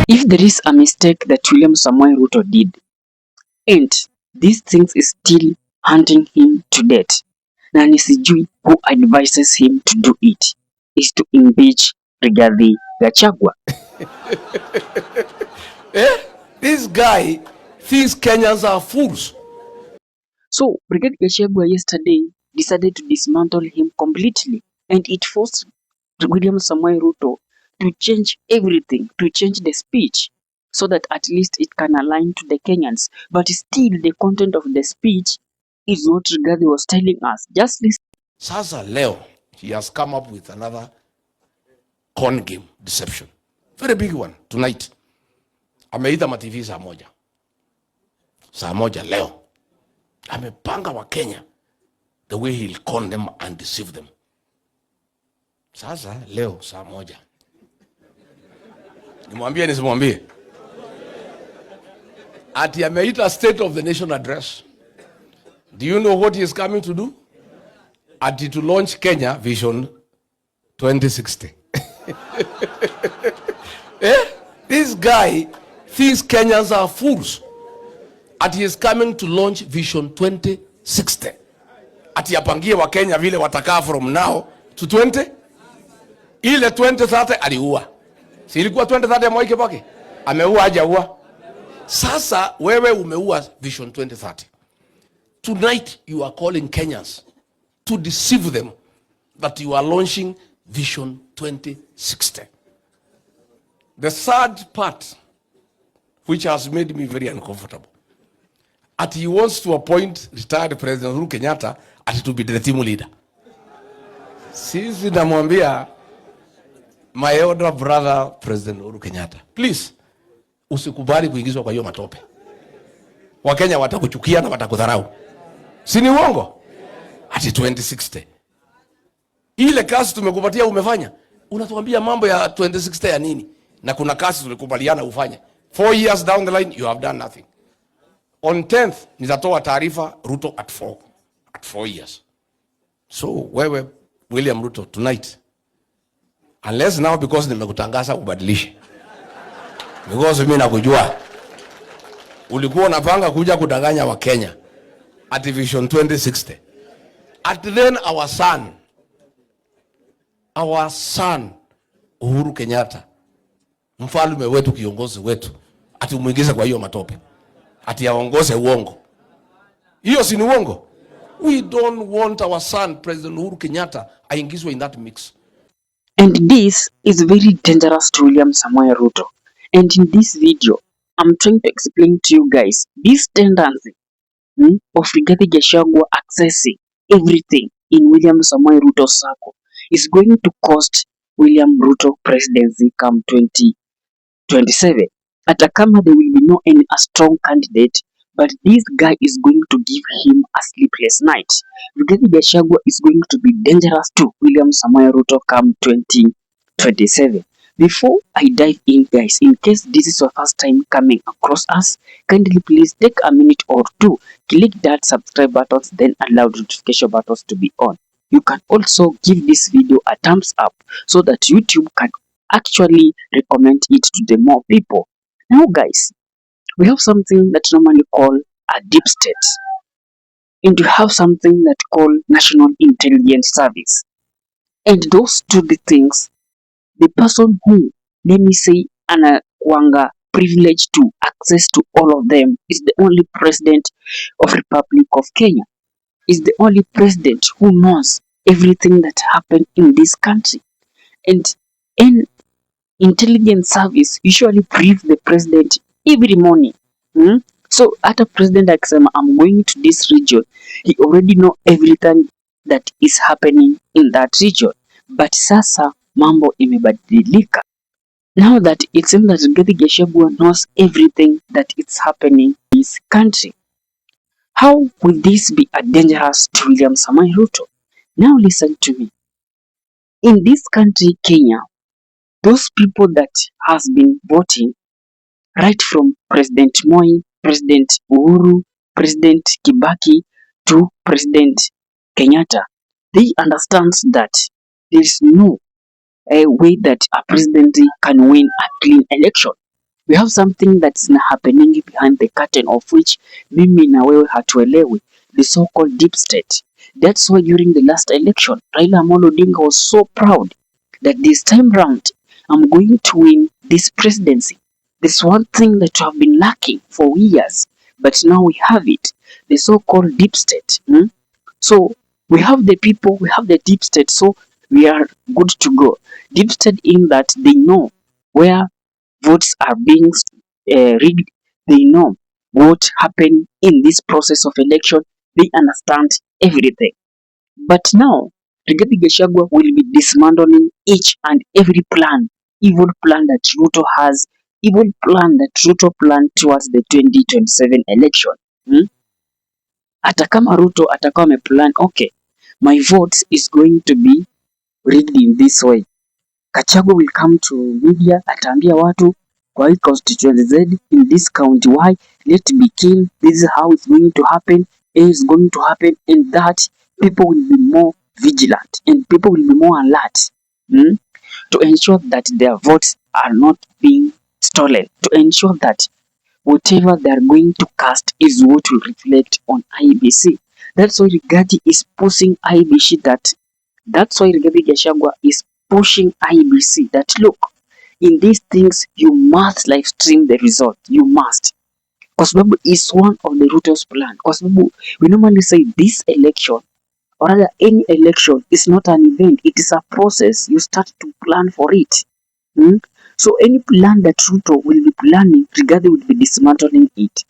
If there is a mistake that William Samoei Ruto did, and these things is still hunting him to death, na nisijui who advises him to do it, is to impeach Rigathi Gachagua. This guy thinks Kenyans are fools. So Rigathi Gachagua yesterday decided to dismantle him completely, and it forced William Samoei Ruto to change everything, to change the speech, so that at least it can align to the Kenyans. But still, the content of the speech is what Rigathi was telling us. Just listen. Sasa leo, he has come up with another con game deception. Very big one tonight. Ameita mativi saa moja. Saa moja leo. Amepanga wa Kenya the way he'll con them and deceive them. Sasa leo saa moja. Nimwambie nisimwambie? Ati ameita State of the Nation address. Do you know what he is coming to do? Ati to launch Kenya Vision 2060. This guy thinks Kenyans are fools. Ati he is coming to launch Vision 2060. Ati apangie wa Kenya vile watakaa from now to 20. Ile 2030 aliua. Si ilikuwa 2030 ya Mwai Kibaki? Ameua hajaua? Sasa wewe umeua Vision 2030. Tonight you are calling Kenyans to deceive them that you are launching Vision 2060. The third part, which has made me very uncomfortable, that he wants to appoint retired President Uhuru Kenyatta as to be the team leader. Sisi namwambia, my elder brother President Uhuru Kenyatta, please, usikubali kuingizwa kwa hiyo matope. Wakenya watakuchukia na watakudharau. Si ni uongo? Ati 2060. Ile kazi tumekupatia umefanya. Unatuambia mambo ya 2060 ya nini? Na kuna kazi tulikubaliana ufanye. 4 years down the line you have done nothing. On 10th nitatoa taarifa Ruto at 4 years. So wewe William Ruto tonight, unless now because nimekutangaza ubadilishe. Because mimi nakujua ulikuwa unapanga kuja kudanganya wa Kenya at Vision 2060. At then our son Uhuru Kenyatta, mfalme wetu, kiongozi wetu, ati umuingize kwa hiyo matope, ati aongoze uongo. Hiyo si ni uongo? We don't want our son President Uhuru Kenyatta aingizwe in that mix. And this is very dangerous to William Samoei Ruto. And in this video, I'm trying to explain to you guys this tendency of Rigathi Gachagua accessing everything in William Samoei Ruto's circle is going to cost William Ruto presidency come 2027. Hata kama there will be no any a strong candidate, but this guy is going to give him a sleepless night. Rigathi Gachagua is going to be dangerous to William Samoei Ruto come 2027. Before I dive in, guys, in case this is your first time coming across us, kindly please take a minute or two, click that subscribe button, then allow notification buttons to be on. You can also give this video a thumbs up so that YouTube can actually recommend it to the more people. Now, guys, we have something that normally call a deep state, and we have something that call National Intelligence Service, and those two the things. The person who, let me say, anakuanga privileged to access to all of them is the only president of Republic of Kenya. Is the only president who knows everything that happened in this country. And an intelligence service usually brief the president every morning. So after president akisema I'm going to this region, he already know everything that is happening in that region. But sasa mambo imebadilika. Now that it seems that Rigathi Gachagua knows everything that is happening in this country. How will this be a dangerous to William Samoei Ruto? Now listen to me. In this country, Kenya, those people that has been voting right from President Moi, President Uhuru, President Kibaki to President Kenyatta, they understand that there is no a way that a president can win a clean election. We have something that's happening behind the curtain of which mimi na wewe hatuelewi, the so-called deep state. That's why during the last election, Raila Amolo Odinga was so proud that this time round, I'm going to win this presidency. This one thing that we have been lacking for years, but now we have it, the so-called deep state. So we have the people, we have the deep state, so we are good to go. Deep state in that they know where votes are being rigged. They know what happened in this process of election. They understand everything. But now, Rigathi Gachagua will be dismantling each and every plan, evil plan that Ruto has, evil plan that Ruto planned towards the 2027 election. Hata kama Ruto atakuwa ameplan, okay, my vote is going to be rigged in this way. Gachagua will come to media, ataambia watu kwa hii constituency Z in this county Y, let be keen, this is how it's going to happen, A is going to happen, and that people will be more vigilant and people will be more alert to ensure that their votes are not being stolen, to ensure that whatever they are going to cast is what will reflect on IEBC. That's why Rigathi is pushing IEBC that's why Rigathi Gachagua is pushing IEBC that look, in these things you must live stream the result. You must. Kwa sababu is one of the Ruto's plan. Kwa sababu we normally say this election or rather any election is not an event. It is a process. You start to plan for it. So any plan that Ruto will be planning, Rigathi will be dismantling it.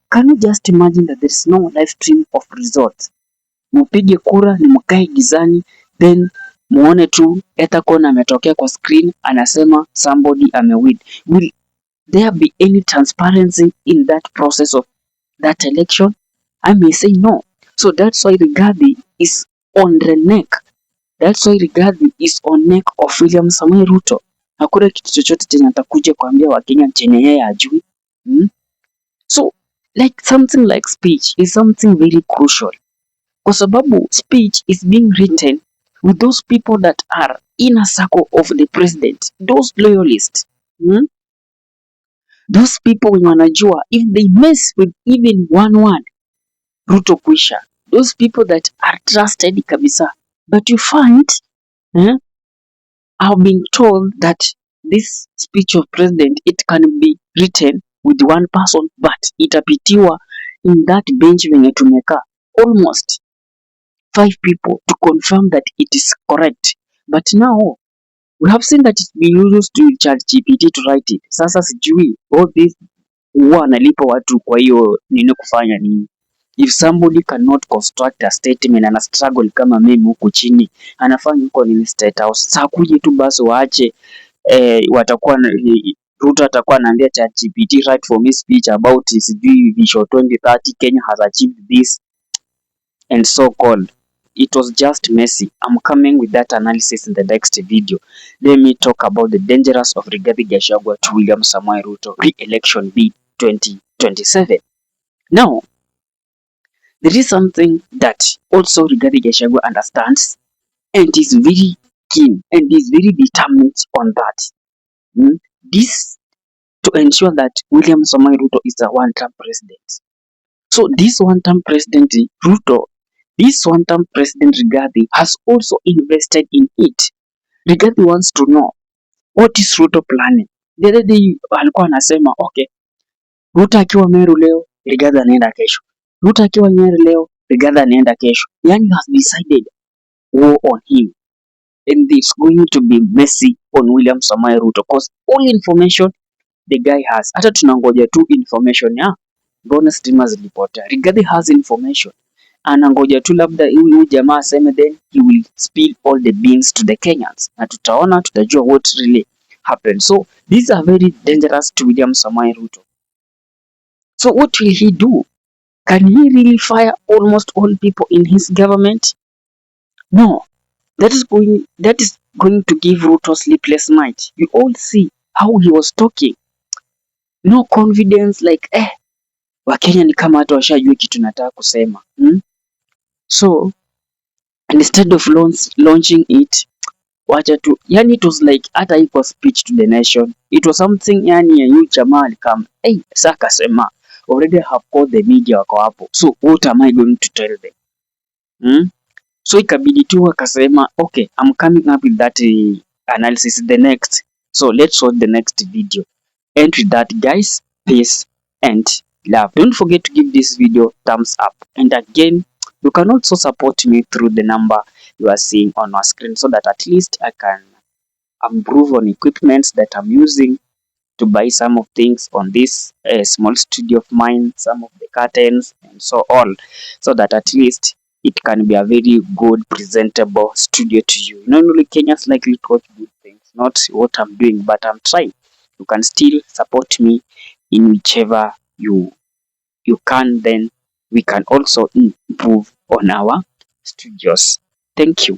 Can you just imagine that there is no live stream of results? Mupige kura ni mkae gizani, then muone tu Ethacon ametokea kwa screen anasema somebody amewin. Will there be any transparency in that process of that election? I may say no. So that's why Rigathi is on the neck. That's why Rigathi is on neck of William Samoei Ruto. Hakuna kitu chochote chenye atakuja kuambia Wakenya chenye yeye ajui. So like something like speech is something very crucial. Kwa sababu speech is being written with those people that are inner circle of the president, those loyalists. Those people wenye wanajua if they mess with even one word, Ruto kwisha. Those people that are trusted kabisa. But you find, I've been told that this speech of president, it can be written with one person, but itapitiwa in that bench venye tumeka almost 5 people to confirm that it is correct. But now we have seen that it's been used to ChatGPT to write it. Sasa sijui all this huwa analipa watu kwa hiyo nini kufanya nini? If somebody cannot construct a statement and a struggle kama mimi huku chini anafanya huko nini state house, saa kuje tu basi waache watakuwa Ruto atakuwa anaambia ChatGPT write for me speech about sijui Vision 2030 Kenya has achieved this and so called. It was just messy. I'm coming with that analysis in the next video. Let me talk about the dangers of Rigathi Gachagua to William Samoei Ruto re-election bid 2027. Now, there is something that also Rigathi Gachagua understands and is very keen and is very determined on that. This to ensure that William Samoei Ruto is a one-term president. So this one-term president Ruto, this one-term president Rigathi has also invested in it. Rigathi wants to know what is Ruto planning. The other day alikuwa anasema okay, Ruto akiwa Meru leo, Rigathi anaenda kesho. Ruto akiwa Nyeri leo, Rigathi anaenda kesho. Yani has decided war on him. And it's going to be messy on William Samoei Ruto because all information the guy has. Hata tunangoja tu information ya mbona stima zilipotea. Rigathi has information. Anangoja tu labda huyu jamaa aseme, then he will spill all the beans to the Kenyans. Na tutaona, tutajua what really happened. So these are very dangerous to William Samoei Ruto. So what will he do? Can he really fire almost all people in his government? No. That is going to give Ruto sleepless night. You all see how he was talking. No confidence, like Wakenya ni kama hata washajua kitu nataka kusema. So instead of launching it, wacha tu, yani it was like hata iko speech to the nation, it was something yani ya huyu jamaa alikam, sasa akasema already have called the media wako hapo, so what am I going to tell them? So ikabidi tu akasema okay, I'm coming up with that analysis the next, so let's watch the next video. And with that guys, peace and love. Don't forget to give this video thumbs up, and again you can also support me through the number you are seeing on our screen, so that at least I can improve on equipments that I'm using to buy some of things on this small studio of mine, some of the curtains and so on, so that at least it can be a very good presentable studio to you. Not only Kenyans like to watch good things, not what I'm doing, but I'm trying. You can still support me in whichever you can, then we can also improve on our studios. Thank you.